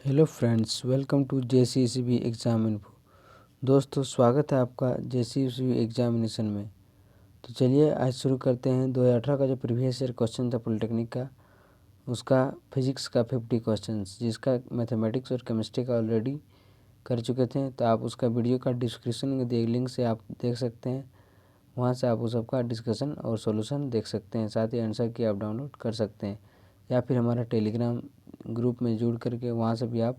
Hello friends, welcome to JCCB exam info. दोस्तों, स्वागत है आपका JCCB एग्जामिनेशन में। तो चलिए आज शुरू करते हैं। 2018 का जो प्रीवियस ईयर क्वेश्चन था पॉलिटेक्निक का, उसका फिजिक्स का 50 क्वेश्चंस, जिसका मैथमेटिक्स और केमिस्ट्री का ऑलरेडी कर चुके थे। तो आप उसका वीडियो का डिस्क्रिप्शन में दिए लिंक से आप देख सकते हैं। वहाँ से आप उस सबका डिस्कशन और सॉल्यूशन देख सकते हैं। साथ ही आंसर की आप डाउनलोड कर सकते हैं, या फिर हमारा टेलीग्राम ग्रुप में जुड़ करके वहाँ से भी आप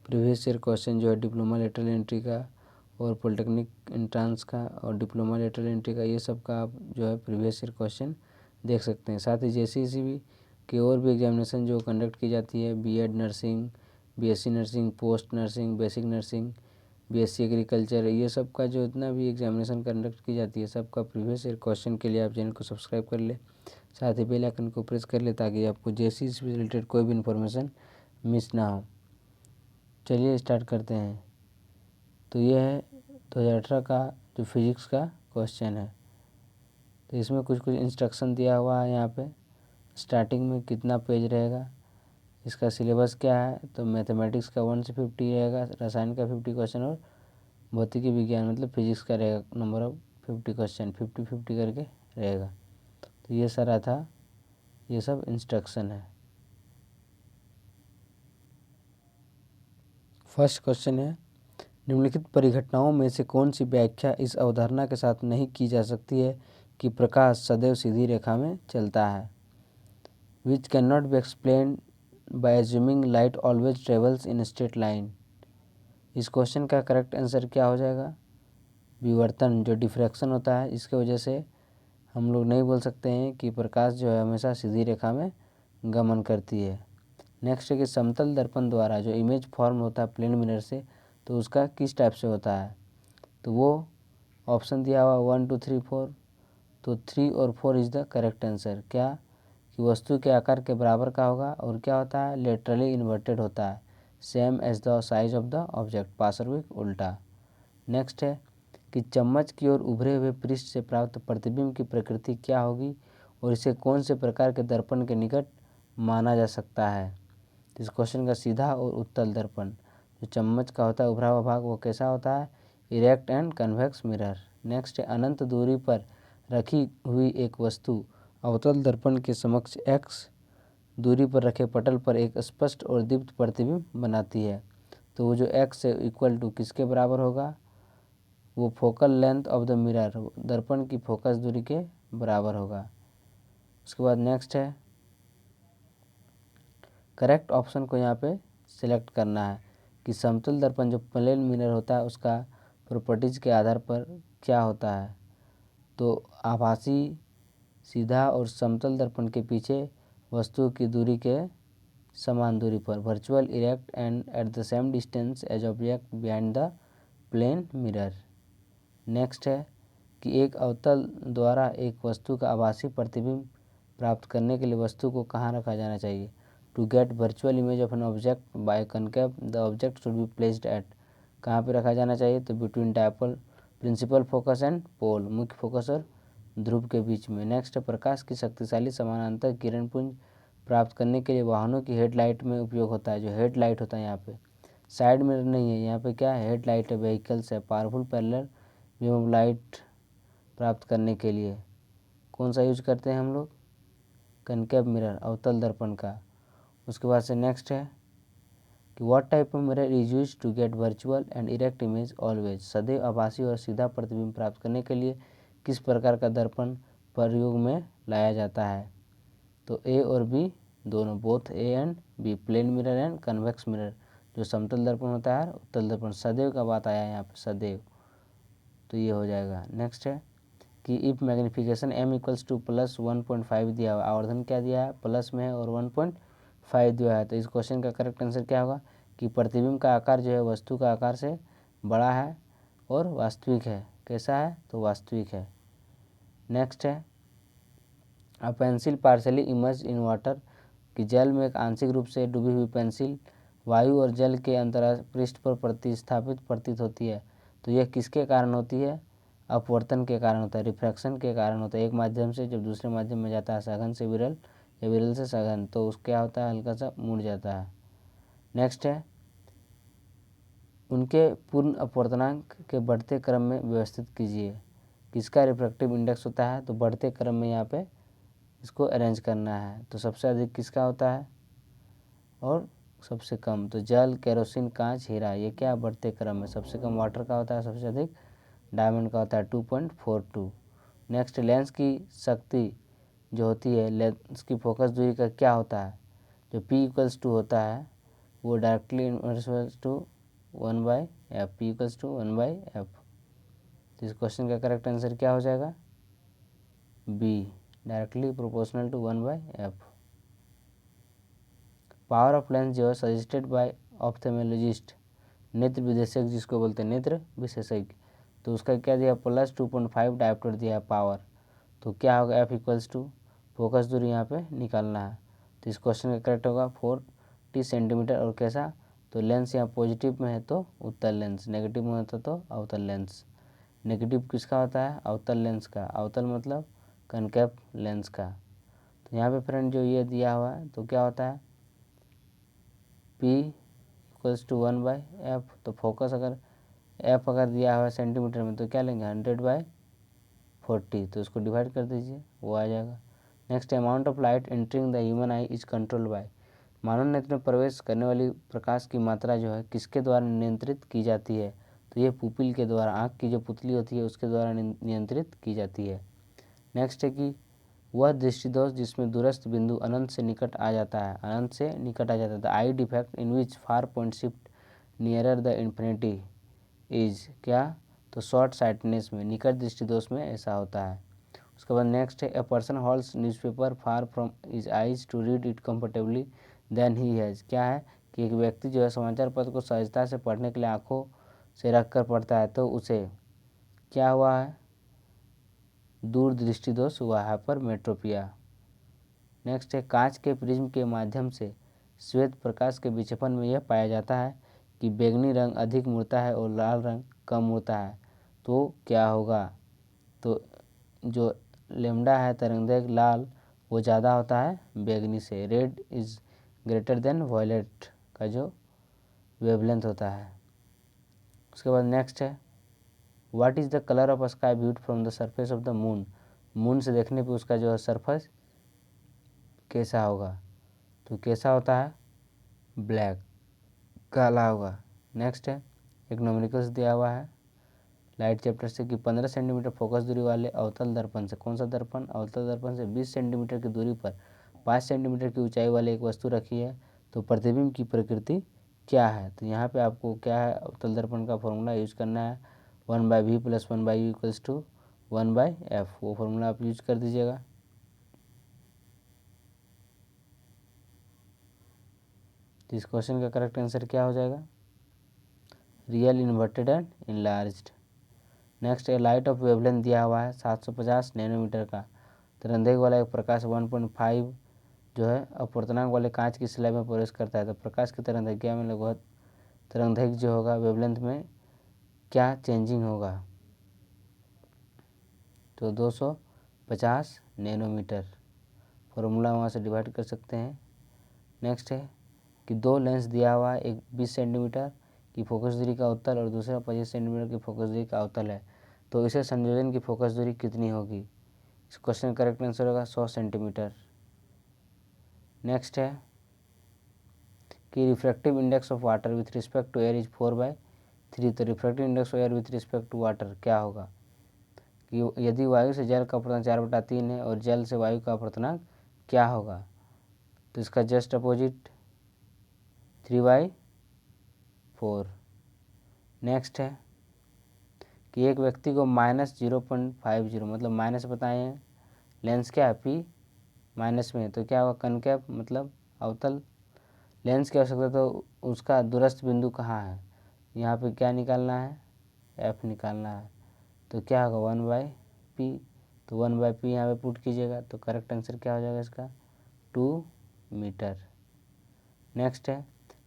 प्रीवियस ईयर क्वेश्चन जो है डिप्लोमा लेटरल एंट्री का और पॉलिटेक्निक एंट्रांस का और डिप्लोमा लेटरल एंट्री का, ये सब का आप जो है प्रीवियस ईयर क्वेश्चन देख सकते हैं। साथ ही JCCB की और भी एग्जामिनेशन जो कंडक्ट की जाती है, B.Ed nursing, BSc nursing, post nursing, basic nursing, BSc agriculture, ये सब का जो इतना भी एग्जामिनेशन कंडक्ट की जाती है, सबका प्रीवियस ईयर क्वेश्चन के लिए आप चैनल को सब्सक्राइब कर ले। साथ ही बेल आइकन को प्रेस कर ले ताकि आपको JCCB से रिलेटेड कोई भी इन्फॉर्मेशन मिस ना हो। चलिए स्टार्ट करते हैं। तो ये है 2018 का जो फिजिक्स का क्वेश्चन है। तो इसमें कुछ कुछ इंस्ट्रक्शन दिया हुआ है। यहाँ पे स्टार्टिंग में कितना पेज रहेगा, इसका सिलेबस क्या है। तो मैथमेटिक्स का 1 से 50 रहेगा, रसायन का 50 क्वेश्चन और भौतिकी विज्ञान मतलब फिजिक्स का रहेगा नंबर ऑफ 50 क्वेश्चन, 50-50 करके रहेगा। तो ये सारा था, ये सब इंस्ट्रक्शन है। फर्स्ट क्वेश्चन है, निम्नलिखित परिघटनाओं में से कौन सी व्याख्या इस अवधारणा के साथ नहीं की जा सकती है कि प्रकाश सदैव सीधी रेखा में चलता है। Which can not be explain by assuming light always travels in straight line. इस क्वेश्चन का करेक्ट आंसर क्या हो जाएगा? विवर्तन, जो डिफ्रैक्शन होता है, इसके वजह से हम लोग नहीं बोल सकते हैं कि प्रकाश जो है हमेशा सीधी रेखा में गमन करती है। नेक्स्ट है कि समतल दर्पण द्वारा जो इमेज फॉर्म होता है प्लेन मिरर से, तो उसका किस टाइप से होता है। तो वो ऑप्शन दिया हुआ 1, 2, 3, 4। तो 3 और 4 इज़ द करेक्ट आंसर। क्या कि वस्तु के आकार के बराबर का होगा और क्या होता है, लेटरली इन्वर्टेड होता है, same as the size of the object, पार्श्विक उल्टा। नेक्स्ट है कि चम्मच की ओर उभरे हुए पृष्ठ से प्राप्त प्रतिबिंब की प्रकृति क्या होगी और इसे कौन से प्रकार के दर्पण के निकट माना जा सकता है। इस क्वेश्चन का सीधा और उत्तल दर्पण, जो चम्मच का होता है उभरा हुआ भाग, वो कैसा होता है, erect and convex mirror. Next है अनंत दूरी पर रखी हुई एक वस्तु अवतल दर्पण के समक्ष x दूरी पर रखे पटल पर एक स्पष्ट और दीप्त प्रतिबिंब बनाती है। तो वो जो x से इक्वल टू किसके बराबर होगा, वो focal length of the mirror, दर्पण की फोकस दूरी के बराबर होगा। उसके बाद नेक्स्ट है करेक्ट ऑप्शन को यहाँ पे सिलेक्ट करना है कि समतल दर्पण जो प्लेन मिरर होता है उसका प्रॉपर्टीज़ के आधार पर क्या होता है। तो आभासी, सीधा और समतल दर्पण के पीछे वस्तु की दूरी के समान दूरी पर, virtual, erect and at the same distance as object behind the plane mirror. Next है कि एक अवतल द्वारा एक वस्तु का आभासी प्रतिबिंब प्राप्त करने के लिए वस्तु को कहाँ रखा जाना चाहिए। To get virtual image of an object by concave the object should be placed at, कहाँ पे रखा जाना चाहिए, तो between dipole, principal focus and pole, मुख्य फोकस और ध्रुव के बीच में। नेक्स्ट है प्रकाश की शक्तिशाली समानांतर किरण पुंज प्राप्त करने के लिए वाहनों की हेडलाइट में उपयोग होता है। जो हेडलाइट होता है यहाँ पे साइड मिरर नहीं है, यहाँ पे क्या है, हेडलाइट है, व्हीकल्स है। Powerful parallel beam of light प्राप्त करने के लिए कौन सा यूज करते हैं हम लोग, कनकेव मिरर, अवतल दर्पण का। उसके बाद से नेक्स्ट है कि what type of mirror is use to get virtual and erect image always, सदैव आभासी और सीधा प्रतिबिंब प्राप्त करने के लिए किस प्रकार का दर्पण प्रयोग में लाया जाता है। तो ए और बी दोनों, both A and B, plane mirror and convex mirror. जो समतल दर्पण होता है, उत्तल दर्पण, सदैव का बात आया है यहाँ पे, सदैव, तो ये हो जाएगा। नेक्स्ट है कि if magnification m equals two plus 1.5 दिया हुआ, आवर्धन क्या दिया है, प्लस में है और 1.5 दिया है। तो इस क्वेश्चन का करेक्ट आंसर क्या होगा कि प्रतिबिंब का आकार जो है वस्तु का आकार से बड़ा है और वास्तविक है। कैसा है, तो वास्तविक है। नेक्स्ट है a pencil partially emerge in water, कि जल में एक आंशिक रूप से डूबी हुई पेंसिल वायु और जल के अंतराल पृष्ठ पर प्रतिस्थापित प्रतीत होती है। तो यह किसके कारण होती है, अपवर्तन के कारण होता है, रिफ्रैक्शन के कारण होता है। एक माध्यम से जब दूसरे माध्यम में जाता है, सघन से विरल या विरल से सघन, तो उस क्या होता है, हल्का सा मुड़ जाता है। नेक्स्ट है उनके पूर्ण अपवर्तनांक के बढ़ते क्रम में व्यवस्थित कीजिए। किसका रिफ्रैक्टिव इंडेक्स होता है, तो बढ़ते क्रम में यहाँ पे इसको अरेंज करना है। तो सबसे अधिक किसका होता है और सबसे कम, तो जल, केरोसिन, कांच, हीरा, ये क्या बढ़ते क्रम में। सबसे कम वाटर का होता है, सबसे अधिक डायमंड का होता है 2.42। नेक्स्ट, लेंस की शक्ति जो होती है, लेंस की फोकस दूरी का क्या होता है, जो P=2 होता है वो directly inverse two 1/f, P=1/f। तो इस क्वेश्चन का करेक्ट आंसर क्या हो जाएगा, B, directly proportional to 1/f। Power of lens जो है सजेस्टेड बाय ऑप्थेमोलॉजिस्ट, नेत्र विशेषज्ञ जिसको बोलते हैं नेत्र विशेषज्ञ, तो उसका क्या दिया, +2.5 डायोप्टर दिया है पावर। तो क्या होगा, F=, फोकस दूरी यहाँ पे निकालना है। तो इस क्वेश्चन का करेक्ट होगा 40 सेंटीमीटर। और कैसा, तो लेंस यहाँ पॉजिटिव में है तो उत्तल लेंस, नेगेटिव में होता तो अवतल लेंस। नेगेटिव किसका होता है, अवतल लेंस का, अवतल मतलब कनकेव लेंस का। तो यहाँ पे फ्रेंड जो ये दिया हुआ है तो क्या होता है, P=1/f। तो फोकस अगर f अगर दिया हुआ है सेंटीमीटर में तो क्या लेंगे, 100/40, तो इसको डिवाइड कर दीजिए, वो आ जाएगा। Next, amount of light entering the human eye is controlled by, मानव नेत्र में प्रवेश करने वाली प्रकाश की मात्रा जो है किसके द्वारा नियंत्रित की जाती है, तो ये पुपिल के द्वारा, आँख की जो पुतली होती है उसके द्वारा नियंत्रित की जाती है। नेक्स्ट है कि वह दृष्टिदोष जिसमें दूरस्थ बिंदु अनंत से निकट आ जाता है, अनंत से निकट आ जाता है, the I defect in which far point shift nearer the infinity is क्या, तो शॉर्ट साइटनेस में, निकट दृष्टिदोष में ऐसा होता है। उसके बाद नेक्स्ट है, a person holds newspaper far from his eyes to read it comfortably then he has, क्या है कि एक व्यक्ति जो है समाचार पत्र को सहजता से पढ़ने के लिए आंखों से रख कर पढ़ता है तो उसे क्या हुआ है, दूर दृष्टिदोष हुआ, हाइपरमेट्रोपिया। नेक्स्ट है, कांच के प्रिज्म के माध्यम से श्वेत प्रकाश के विक्षेपण में यह पाया जाता है कि बैंगनी रंग अधिक मुड़ता है और लाल रंग कम मुड़ता है, तो क्या होगा, तो जो लेमडा है तरंगदैर्घ्य लाल वो ज़्यादा होता है बैंगनी से, red is greater than violet का जो वेवलेंथ होता है। उसके बाद नेक्स्ट है, what is the colour of sky viewed from the surface of the moon, moon से देखने पे उसका जो है सरफेस कैसा होगा, तो कैसा होता है, ब्लैक, काला होगा। नेक्स्ट है, एक न्यूमेरिकल्स दिया हुआ है लाइट चैप्टर से कि 15 सेंटीमीटर फोकस दूरी वाले अवतल दर्पण से, कौन सा दर्पण, अवतल दर्पण से 20 सेंटीमीटर की दूरी पर 5 सेंटीमीटर की ऊंचाई वाली एक वस्तु रखी है, तो प्रतिबिंब की प्रकृति क्या है। तो यहाँ पे आपको क्या है, अवतल दर्पण का फॉर्मूला यूज करना है, 1/v + 1/u = 1/f, वो फॉर्मूला आप यूज कर दीजिएगा। तो इस क्वेश्चन का करेक्ट आंसर क्या हो जाएगा, real, inverted and enlarged. Next, A light of wavelength दिया हुआ है 750 नैनोमीटर का, तरंगदैर्घ्य वाला एक प्रकाश 1.5 जो है अपवर्तनांक वाले कांच की स्लैब में प्रवेश करता है, तो प्रकाश की तरंगदैर्घ्य में लगभग तरंगदैर्घ्य जो होगा वेवलेंथ में क्या चेंजिंग होगा, तो 250 नैनोमीटर, फॉर्मूला वहाँ से डिवाइड कर सकते हैं। नेक्स्ट है कि दो लेंस दिया हुआ है, एक 20 सेंटीमीटर की फोकस दूरी का अवतल और दूसरा 25 सेंटीमीटर की फोकस दूरी का अवतल है, तो इसे संयोजन की फोकस दूरी कितनी होगी। इस क्वेश्चन का करेक्ट आंसर होगा 100 सेंटीमीटर। नेक्स्ट है कि refractive index of water with respect to air is 4/3, तो refractive index of air with respect to water क्या होगा कि यदि वायु से जल का अपवर्तनांक 4/3 है और जल से वायु का अपवर्तनांक क्या होगा, तो इसका जस्ट अपोजिट 3/4। नेक्स्ट है कि एक व्यक्ति को -0.50 मतलब माइनस बताएं, लेंस क्या है P माइनस में, तो क्या होगा, कनकेव मतलब अवतल लेंस की आवश्यकता, तो उसका दूरस्थ बिंदु कहाँ है, यहाँ पे क्या निकालना है, F निकालना है, तो क्या होगा 1/P, तो 1/P यहाँ पे पुट कीजिएगा, तो करेक्ट आंसर क्या हो जाएगा इसका, 2 मीटर। नेक्स्ट है,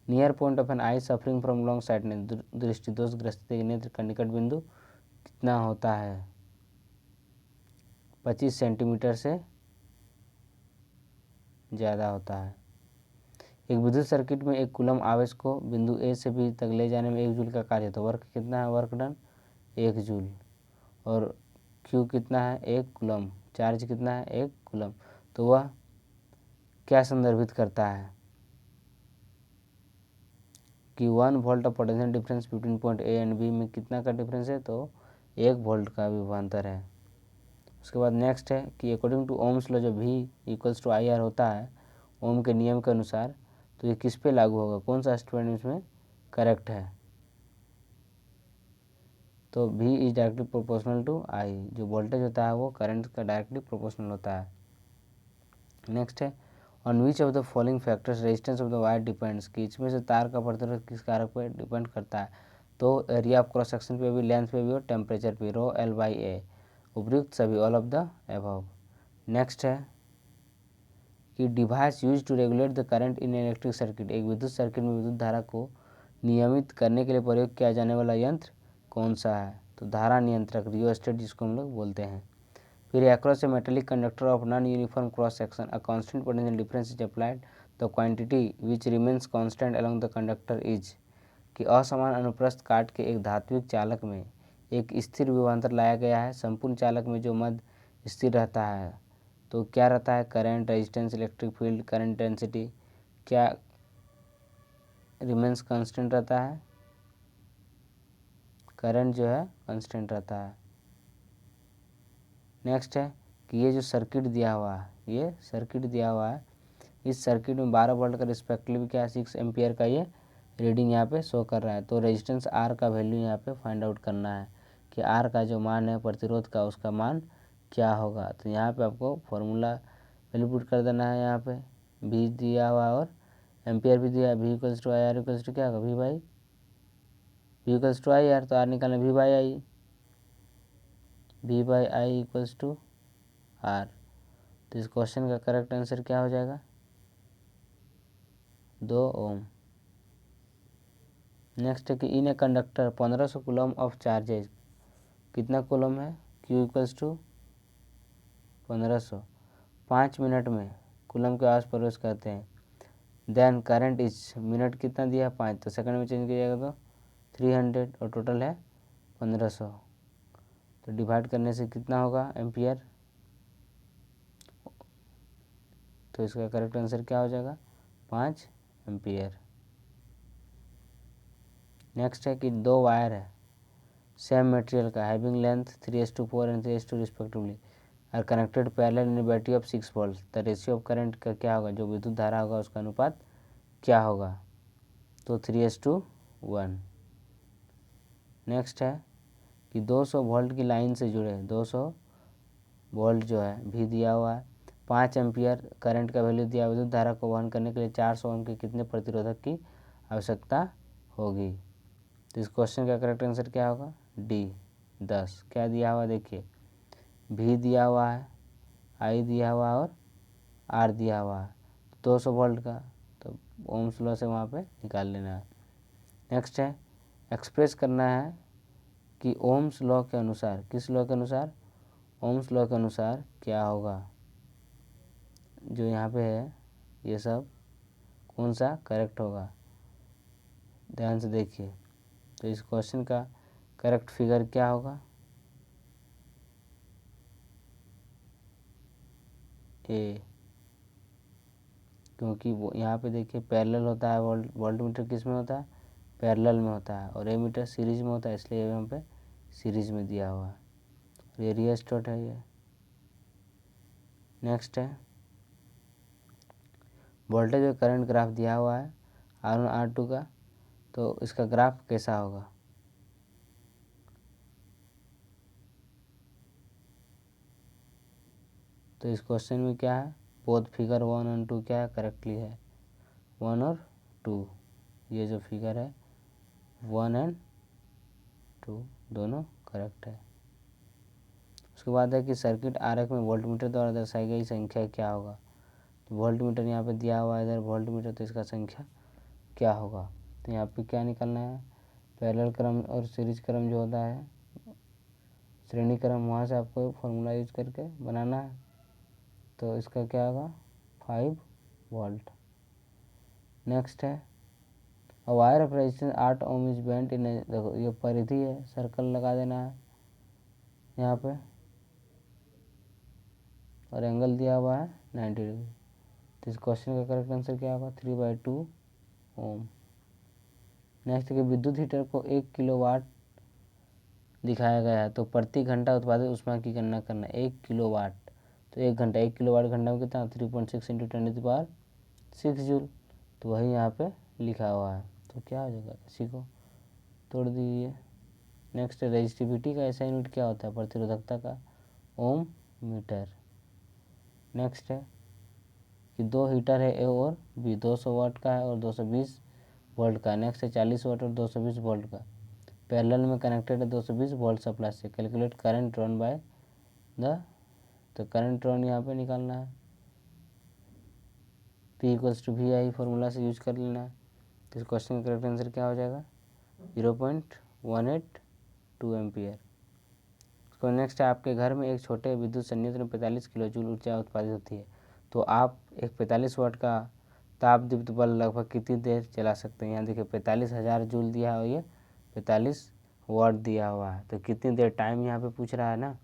near point of an eye suffering from long sightedness, दृष्टिदोषग्रस्त नेत्र का निकट बिंदु कितना होता है, 25 सेंटीमीटर से ज़्यादा होता है। एक विद्युत सर्किट में एक कूलम आवेश को बिंदु ए से बी तक ले जाने में 1 जूल का कार्य, तो वर्क कितना है, वर्क डन 1 जूल। और क्यू कितना है, 1 कूलम, चार्ज कितना है, 1 कूलम। तो वह क्या संदर्भित करता है कि 1 volt of potential difference between point A and B में कितना का डिफरेंस है, तो 1 वोल्ट का विभवांतर है। उसके बाद नेक्स्ट है कि अकॉर्डिंग टू ओम्स लॉ जो V equals to I R होता है ओम के नियम के अनुसार, तो ये किस पे लागू होगा, कौन सा स्टूडेंट इसमें करेक्ट है, तो V is directly proportional to I, जो वोल्टेज होता है वो करंट का डायरेक्टली प्रोपोर्शनल होता है। नेक्स्ट है on which of the following factors resistance of the wire depends, कि इसमें से तार का प्रतिरोध किस कारक पर डिपेंड करता है, तो एरिया ऑफ क्रॉस सेक्शन पे भी, लेंथ पे भी और टेम्परेचर पे, रो L बाई ए, उपयुक्त सभी, all of the above. Next है कि device use to regulate the current in electric circuit, एक विद्युत सर्किट में विद्युत धारा को नियमित करने के लिए प्रयोग किया जाने वाला यंत्र कौन सा है, तो धारा नियंत्रक, रियोस्टेट जिसको हम लोग बोलते हैं। फिर across A metallic conductor of non uniform cross section a constant potential difference is applied, the quantity which remains constant along the conductor is, कि असमान अनुप्रस्थ काट के एक धात्विक चालक में एक स्थिर विभवांतर लाया गया है, संपूर्ण चालक में जो मध्य स्थिर रहता है, तो क्या रहता है, current, resistance, electric field, current density, क्या रिमेन्स कांस्टेंट रहता है, करंट जो है कांस्टेंट रहता है। नेक्स्ट है कि ये जो सर्किट दिया हुआ है, ये सर्किट दिया हुआ है, इस सर्किट में 12 वोल्ट का रिस्पेक्टिवली क्या 6 एम्पियर का ये रीडिंग यहाँ पे शो कर रहा है, तो रेजिस्टेंस R का वैल्यू यहाँ पे फाइंड आउट करना है कि R का जो मान है प्रतिरोध का उसका मान क्या होगा। तो यहाँ पे आपको फॉर्मूला वैल्यू पुट कर देना है, यहाँ पे V दिया हुआ और एम्पियर भी दिया है, V equals to I R equals to क्या होगा, V equals to I R, तो R निकालना V by I, V by I equals to R। तो इस क्वेश्चन का करेक्ट आंसर क्या हो जाएगा, 2 ओम। नेक्स्ट है कि in a conductor 1500 coulomb of charges, कितना कूलम है, Q इक्वल्स टू 1500, 5 मिनट में कूलम के आस प्रवेश करते हैं, देन करंट इज, मिनट कितना दिया है 5, तो सेकंड में चेंज किया जाएगा तो 300 और टोटल है 1500, तो डिवाइड करने से कितना होगा एम्पियर, तो इसका करेक्ट आंसर क्या हो जाएगा, 5 एम्पियर। नेक्स्ट है कि 2 वायर है सेम मटेरियल का having length 3:4 and 3:2 respectively are connected parallel in battery of 6 volt, the ratio of current का क्या होगा, जो विद्युत धारा होगा उसका अनुपात क्या होगा, तो 3:1। नेक्स्ट है कि 200 वोल्ट की लाइन से जुड़े 200 वोल्ट जो है भी दिया हुआ है, 5 एम्पियर करंट का वैल्यू दिया, विद्युत धारा को वहन करने के लिए 400 ओम के कितने प्रतिरोधक की आवश्यकता होगी। तो इस क्वेश्चन का करेक्ट आंसर क्या होगा, डी 10। क्या दिया हुआ देखिए, भी दिया हुआ है, आई दिया हुआ है और आर दिया हुआ है, 200 वोल्ट का, तो ओम्स लॉ से वहाँ पे निकाल लेना है। नेक्स्ट है एक्सप्रेस करना है कि ओम्स लॉ के अनुसार, किस लॉ के अनुसार, ओम्स लॉ के अनुसार क्या होगा, जो यहाँ पे है ये सब कौन सा करेक्ट होगा, ध्यान से देखिए। तो इस क्वेश्चन का करेक्ट फिगर क्या होगा, ए, क्योंकि वो यहाँ पे देखिए पैरेलल होता है, वोल्ट मीटर किस में होता है, पैरेलल में होता है, और एमीटर सीरीज में होता है, इसलिए यहाँ पे सीरीज में दिया हुआ है, ये रियोस्टेट है ये। नेक्स्ट है वोल्टेज और करंट ग्राफ दिया हुआ है R1 R2 का, तो इसका ग्राफ कैसा होगा, तो इस क्वेश्चन में क्या है, बोथ फिगर 1 और 2 क्या है, करेक्टली है, 1 और 2, ये जो फिगर है 1 एंड 2 दोनों करेक्ट है। उसके बाद है कि सर्किट आरेख में वोल्टमीटर द्वारा दर्शाई गई संख्या क्या होगा, तो वोल्टमीटर यहाँ पे दिया हुआ है इधर वोल्टमीटर, तो इसका संख्या क्या होगा, तो यहाँ पे क्या निकालना है, पैरेलल क्रम और सीरीज क्रम जो होता है श्रेणी क्रम, वहाँ से आपको फॉर्मूला यूज करके बनाना है, तो इसका क्या होगा 5 वोल्ट। नेक्स्ट है a wire of resistance 8 ohm is bent in, देखो ये परिधि है, सर्कल लगा देना है यहाँ पे और एंगल दिया हुआ है 90 डिग्री। तो इस क्वेश्चन का करेक्ट आंसर क्या होगा 3/2 ओम। नेक्स्ट है कि विद्युत हीटर को 1 किलोवाट दिखाया गया है, तो प्रति घंटा उत्पादित ऊष्मा की गणना करना 1 किलोवाट। तो 1 किलोवाट घंटा में कितना 3.6 × 10⁶ जूल। तो वही यहाँ पे लिखा हुआ है, तो क्या हो जाएगा, इसी को तोड़ दीजिए। नेक्स्ट रेजिस्टिविटी का ऐसा यूनिट क्या होता है, प्रतिरोधकता का ओम मीटर। नेक्स्ट है कि 2 हीटर है ए और बी, 200 वाट का है और 220 वोल्ट का। नेक्स्ट है 40 वाट और 220 वोल्ट का, पैरेलल में कनेक्टेड है 220 वोल्ट सप्लाई से। Calculate current drawn by the, तो करंट ड्रॉन यहाँ पे निकालना है, P = VI फॉर्मूला से यूज कर लेना है। तो इस क्वेश्चन का करेक्ट आंसर क्या हो जाएगा 0.182 एम्पियर। तो नेक्स्ट है आपके घर में एक छोटे विद्युत संयंत्र में 45 किलो जूल ऊर्जा उत्पादित होती है, तो आप एक 45 वाट का ताप दीप्त बल्ब लगभग कितनी देर चला सकते हैं। यहाँ देखिए 45,000 जूल दिया है और ये 45 वाट दिया हुआ है, तो कितनी देर टाइम यहाँ पे पूछ रहा है ना,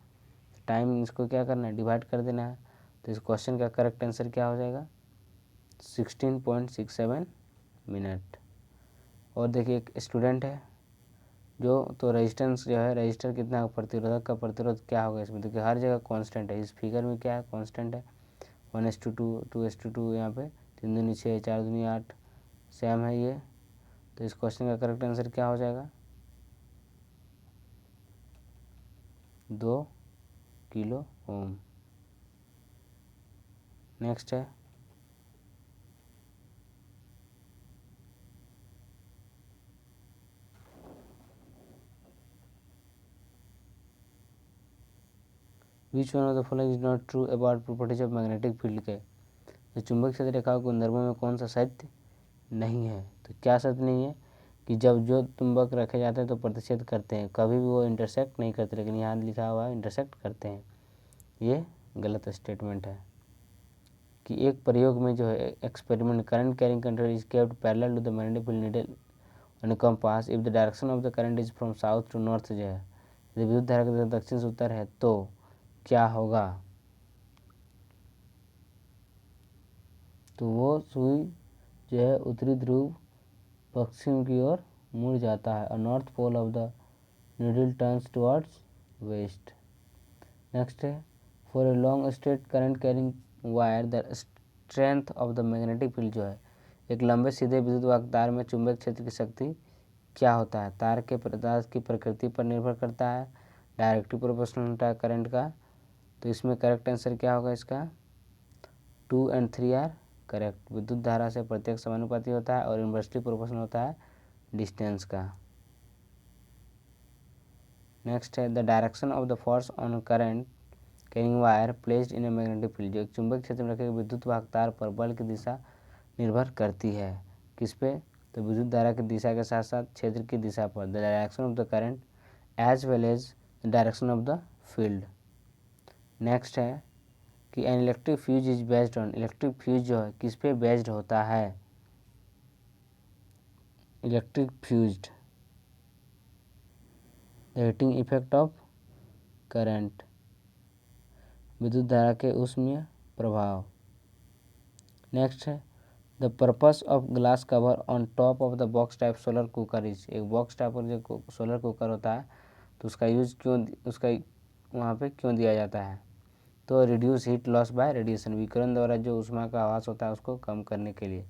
टाइम इसको क्या करना है डिवाइड कर देना है। तो इस क्वेश्चन का करेक्ट आंसर क्या हो जाएगा 16.67 मिनट। और देखिए एक स्टूडेंट है जो, तो रेजिस्टेंस जो है, रजिस्टर कितना, प्रतिरोधक का प्रतिरोध क्या होगा इसमें, देखिए हर जगह कांस्टेंट है, इस फिगर में क्या है कांस्टेंट है 1:2 2:2, यहाँ पे 3 दूनी 6 4 दूनी 8 सेम है ये। तो इस क्वेश्चन का करेक्ट आंसर क्या हो जाएगा 2 किलो ओम। नेक्स्ट है which one of the following is not true about properties of magnetic field के, तो चुंबक क्षेत्र रेखा के गुणधर्मों में कौन सा सत्य नहीं है। तो क्या सत्य नहीं है कि जब जो चुंबक रखे जाते हैं तो प्रतिच्छेद करते हैं, कभी भी वो इंटरसेक्ट नहीं करते, लेकिन यहाँ लिखा हुआ है इंटरसेक्ट करते हैं, ये गलत स्टेटमेंट है। कि एक प्रयोग में जो है experiment current carrying conductor is kept parallel to the magnetic field needle on a compass if the direction of the current is from south to north, जो है यदि विद्युत धारा की दिशा दक्षिण से उत्तर है तो क्या होगा, तो वो सुई जो है उत्तरी ध्रुव पश्चिम की ओर मुड़ जाता है और north pole of the needle turns towards west. Next है for a long straight current carrying wire the strength of the magnetic field, जो है एक लंबे सीधे विद्युत वाहक तार में चुंबक क्षेत्र की शक्ति क्या होता है, तार के पदार्थ की प्रकृति पर निर्भर करता है, डायरेक्टली प्रोपोर्शनल होता है करंट का। तो इसमें करेक्ट आंसर क्या होगा इसका 2 और 3 आर करेक्ट। विद्युत धारा से प्रत्येक समानुपाती होता है और इन्वर्सली प्रोपोर्शनल होता है डिस्टेंस का। नेक्स्ट है the direction of the force on current carrying wire placed in a magnetic field, जो एक चुंबक क्षेत्र में रखे विद्युत वाहक तार पर बल की दिशा निर्भर करती है, किस पे, तो विद्युत धारा की दिशा के साथ साथ क्षेत्र की दिशा पर, the direction of the current as well as the direction of the field. Next है कि an electric fuse is based on, electric fuse जो है किस पे बेस्ड होता है, electric fused the heating effect of current, विद्युत धारा के ऊष्मीय प्रभाव। नेक्स्ट है the purpose of glass cover on top of the box type solar cooker is, एक बॉक्स टाइप पर जो सोलर कुकर होता है तो उसका यूज क्यों, उसका वहाँ पे क्यों दिया जाता है, तो reduce heat loss by radiation, विकिरण द्वारा जो ऊष्मा का आवास होता है उसको कम करने के लिए।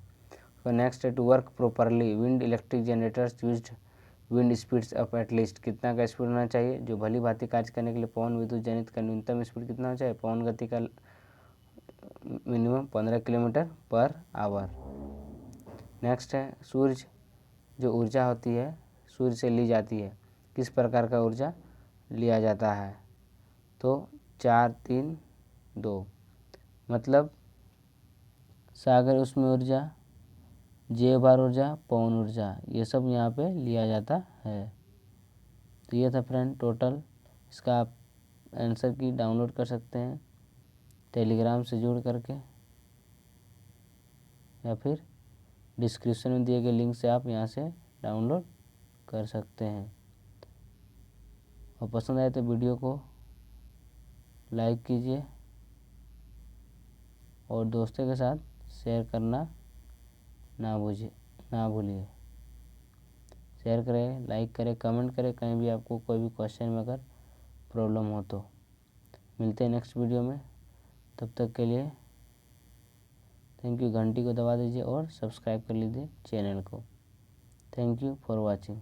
तो नेक्स्ट है to work properly wind electric generators used wind speeds up at least, कितना का स्पीड होना चाहिए, जो भली भांति कार्य करने के लिए पवन विद्युत जनित का न्यूनतम स्पीड कितना होना चाहिए, पवन गति का minimum 15 kilometre per hour. Next है सूर्य जो ऊर्जा होती है सूर्य से ली जाती है, किस प्रकार का ऊर्जा लिया जाता है, तो 4-3-2, मतलब सागर उष्म ऊर्जा, जैव ऊर्जा, पवन ऊर्जा, ये सब यहाँ पे लिया जाता है। तो ये था फ्रेंड टोटल, इसका आप आंसर की डाउनलोड कर सकते हैं टेलीग्राम से जुड़ करके या फिर डिस्क्रिप्शन में दिए गए लिंक से आप यहाँ से डाउनलोड कर सकते हैं। और पसंद आए तो वीडियो को लाइक कीजिए और दोस्तों के साथ शेयर करना ना भूलिए। शेयर करें, लाइक करें, कमेंट करें, कहीं भी आपको कोई भी क्वेश्चन में अगर प्रॉब्लम हो तो। मिलते हैं नेक्स्ट वीडियो में, तब तक के लिए थैंक यू। घंटी को दबा दीजिए और सब्सक्राइब कर लीजिए चैनल को। Thank you for watching.